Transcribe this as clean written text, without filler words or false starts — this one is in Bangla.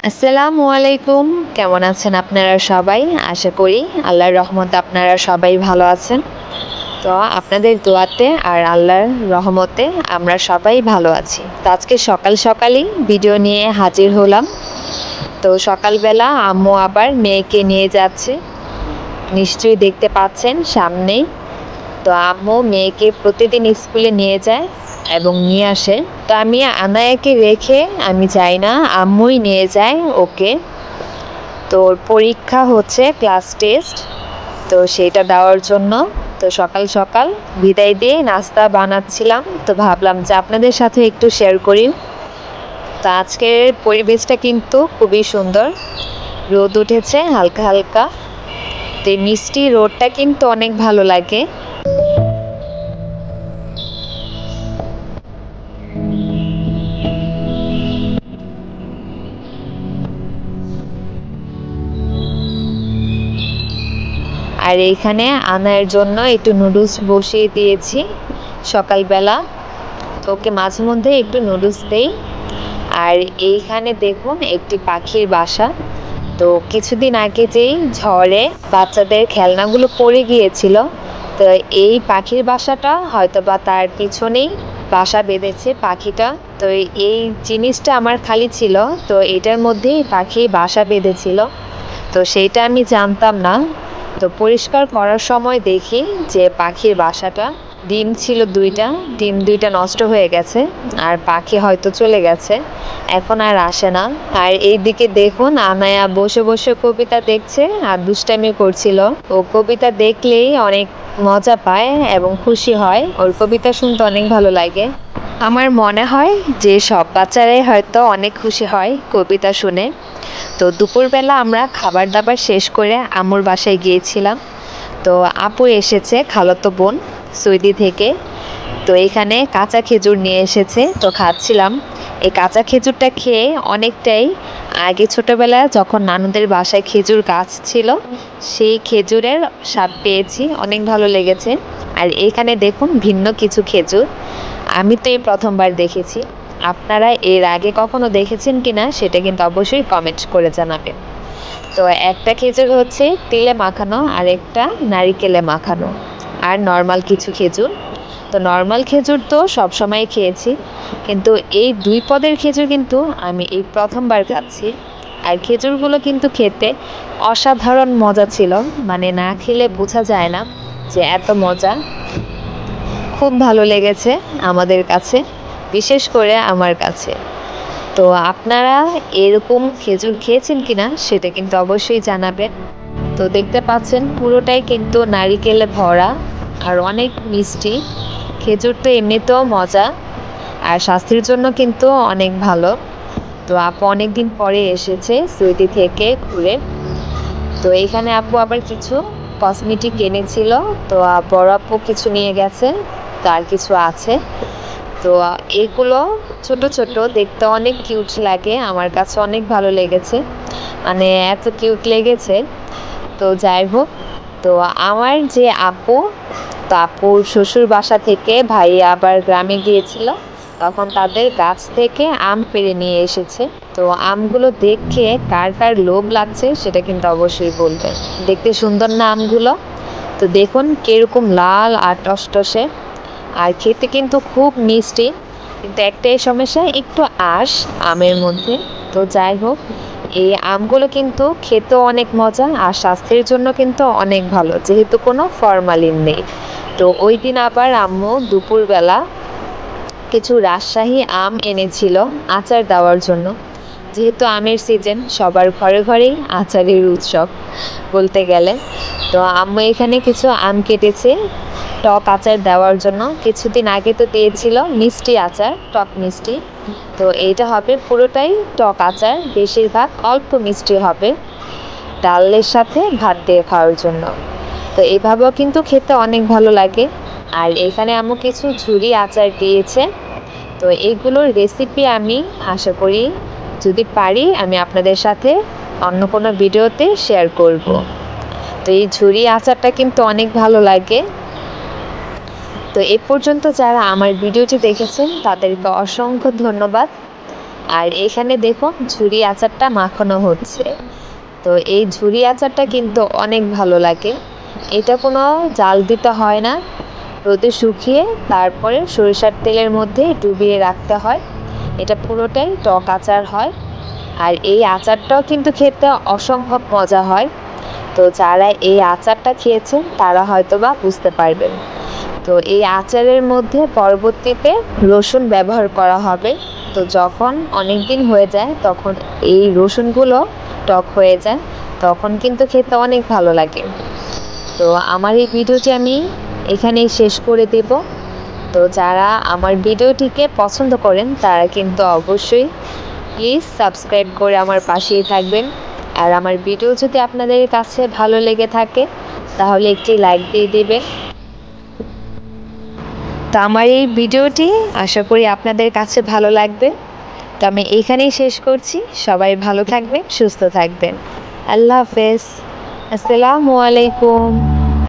আসসালামু আলাইকুম। কেমন আছেন আপনারা সবাই? আশা করি আল্লাহর রহমতে আপনারা সবাই ভালো আছেন। তো আপনাদের দোয়াতে আর আল্লাহর রহমতে আমরা সবাই ভালো আছি। তো আজকে সকাল সকালই ভিডিও নিয়ে হাজির হলাম। তো সকালবেলা আম্মু আবার মেয়েকে নিয়ে যাচ্ছে, নিশ্চয়ই দেখতে পাচ্ছেন সামনেই। তো আম্মু মেয়েকে প্রতিদিন স্কুলে নিয়ে যায় এবং নিয়ে আসে। তো আমি আনায়াকে রেখে আমি যাই না, আম্মুই নিয়ে যায় ওকে। তো ওর পরীক্ষা হচ্ছে ক্লাস টেস্ট, তো সেটা দেওয়ার জন্য তো সকাল সকাল বিদায় দিয়ে নাস্তা বানাচ্ছিলাম। তো ভাবলাম যে আপনাদের সাথে একটু শেয়ার করি। তো আজকের পরিবেশটা কিন্তু খুবই সুন্দর, রোদ উঠেছে হালকা হালকা। তো এই মিষ্টি রোদটা কিন্তু অনেক ভালো লাগে। আর এইখানে আনার জন্য একটু নুডলস বসিয়ে দিয়েছি সকালবেলা। তো ওকে মাঝে মধ্যে একটু নুডলস দেই। আর এইখানে দেখুন একটি পাখির বাসা। তো কিছুদিন আগে যেই ঝড়ে বাচ্চাদের খেলনাগুলো পড়ে গিয়েছিল, তো এই পাখির বাসাটা হয়তো বা তার পিছনেই বাসা বেঁধেছে পাখিটা। তো এই জিনিসটা আমার খালি ছিল, তো এটার মধ্যেই পাখি বাসা বেঁধেছিল। তো সেইটা আমি জানতাম না। তো পরিষ্কার করার সময় দেখি যে পাখির বাসাটা ডিম ছিল দুইটা, ডিম দুইটা নষ্ট হয়ে গেছে আর পাখি হয়তো চলে গেছে, এখন আর আসে না। আর এইদিকে দেখুন আনায়া বসে বসে কবিতা দেখছে আর দুষ্টামি করছিল। ও কবিতা দেখলেই অনেক মজা পায় এবং খুশি হয়, ওর কবিতা শুনতে অনেক ভালো লাগে। আমার মনে হয় যে সব বাচ্চারাই হয়তো অনেক খুশি হয় কবিতা শুনে। তো দুপুরবেলা আমরা খাবার দাবার শেষ করে আম্মুর বাসায় গিয়েছিলাম। তো আপু এসেছে খালাতো বোন সৌদি থেকে। তো এখানে কাঁচা খেজুর নিয়ে এসেছে, তো খাচ্ছিলাম। এই কাঁচা খেজুরটা খেয়ে অনেকটাই আগে ছোটোবেলায় যখন নানুদের বাসায় খেজুর গাছ ছিল সেই খেজুরের স্বাদ পেয়েছি, অনেক ভালো লেগেছে। আর এখানে দেখুন ভিন্ন কিছু খেজুর, আমি তো এই প্রথমবার দেখেছি। আপনারা এর আগে কখনো দেখেছেন কিনা সেটা কিন্তু অবশ্যই কমেন্ট করে জানাবেন। তো একটা খেজুর হচ্ছে তেলে মাখানো আর একটা নারিকেলে মাখানো, আর নর্মাল কিছু খেজুর। তো নর্মাল খেজুর তো সবসময় খেয়েছি, কিন্তু এই দুই পদের খেজুর কিন্তু আমি এই প্রথমবার খাচ্ছি। আর খেজুরগুলো কিন্তু খেতে অসাধারণ মজা ছিল, মানে না খেলে বোঝা যায় না যে এত মজা। খুব ভালো লেগেছে আমাদের কাছে, বিশেষ করে আমার কাছে। তো আপনারা এরকম খেজুর খেয়েছেন কিনা সেটা কিন্তু অবশ্যই জানাবেন। তো দেখতে পাচ্ছেন পুরোটাই কিন্তু নারিকেলে ভরা আর অনেক মিষ্টি। খেজুর তো এমনিতেও মজা আর স্বাস্থ্যের জন্য কিন্তু অনেক ভালো। তো আপু অনেক দিন পরে এসেছে সৌদি থেকে ঘুরে। তো এখানে আপু আবার কিছু কসমেটিক এনেছিল, তো বড় আপু কিছু নিয়ে গেছে, তার কিছু আছে। তো এগুলো ছোট ছোট, দেখতে অনেক কিউট লাগে, আমার কাছে অনেক ভালো লেগেছে, মানে এত কিউট লেগেছে। তো যাই হোক, তো আমার যে আপু, তো আপুর শ্বশুর বাসা থেকে ভাই আবার গ্রামে গিয়েছিল, তখন তাদের গাছ থেকে আম পেড়ে নিয়ে এসেছে। তো আমগুলো দেখে কার কার লোভ লাগছে সেটা কিন্তু অবশ্যই বলবেন। দেখতে সুন্দর না আমগুলো? তো দেখুন কিরকম লাল আর টসটসে, আর খেতে কিন্তু খুব মিষ্টি। কিন্তু একটাই সমস্যা, একটু আঁশ আমের মধ্যে। তো যাই হোক, এই আমগুলো কিন্তু খেতেও অনেক মজা আর স্বাস্থ্যের জন্য কিন্তু অনেক ভালো, যেহেতু কোনো ফরমালিন নেই। তো ওই দিন আবার আম্মু দুপুরবেলা কিছু রাজশাহী আম এনেছিল আচার দেওয়ার জন্য, যেহেতু আমের সিজন, সবার ঘরে ঘরেই আচারের উৎসব বলতে গেলে। তো আম্মু এখানে কিছু আম কেটেছে টক আচার দেওয়ার জন্য। কিছুদিন আগে তো দিয়েছিল মিষ্টি আচার, টক মিষ্টি। তো এইটা হবে পুরোটাই টক আচার, বেশিরভাগ অল্প মিষ্টি হবে, ডালের সাথে ভাত দিয়ে খাওয়ার জন্য। তো এইভাবেও কিন্তু খেতে অনেক ভালো লাগে। আর এখানে আম্মু কিছু ঝুরি আচার দিয়েছে। তো এইগুলোর রেসিপি আমি আশা করি যদি পারি আমি আপনাদের সাথে অন্য কোনো ভিডিওতে শেয়ার করব। তো এই ঝুরি আচারটা কিন্তু অনেক ভালো লাগে। তো এ পর্যন্ত যারা আমার ভিডিওটি দেখেছেন তাদেরকে অসংখ্য ধন্যবাদ। আর এখানে দেখুন ঝুরি আচারটা মাখানো হচ্ছে। তো এই ঝুরি আচারটা কিন্তু অনেক ভালো লাগে। এটা কোনো জাল দিতে হয় না, রোদে শুকিয়ে তারপরে সরিষার তেলের মধ্যে ডুবিয়ে রাখতে হয়। এটা পুরোটাই টক আচার হয়। আর এই আচারটাও কিন্তু খেতে অসম্ভব মজা হয়। তো যারা এই আচারটা খেয়েছেন তারা হয়তোবা বুঝতে পারবেন। তো এই আচারের মধ্যে পরবর্তীতে রসুন ব্যবহার করা হবে। তো যখন অনেক দিন হয়ে যায় তখন এই রসুনগুলো টক হয়ে যায়, তখন কিন্তু খেতে অনেক ভালো লাগে। তো আমার এই ভিডিওটি আমি এখানেই শেষ করে দেব। তো যারা আমার ভিডিওটিকে পছন্দ করেন তারা কিন্তু অবশ্যই প্লিজ সাবস্ক্রাইব করে আমার পাশেই থাকবেন। আর আমার ভিডিও যদি আপনাদের কাছে ভালো লেগে থাকে তাহলে একটি লাইক দিয়ে দেবেন। তো আমার এই ভিডিওটি আশা করি আপনাদের কাছে ভালো লাগবে। তো আমি এইখানেই শেষ করছি। সবাই ভালো থাকবেন, সুস্থ থাকবেন। আল্লাহ হাফেজ। আসসালামু আলাইকুম।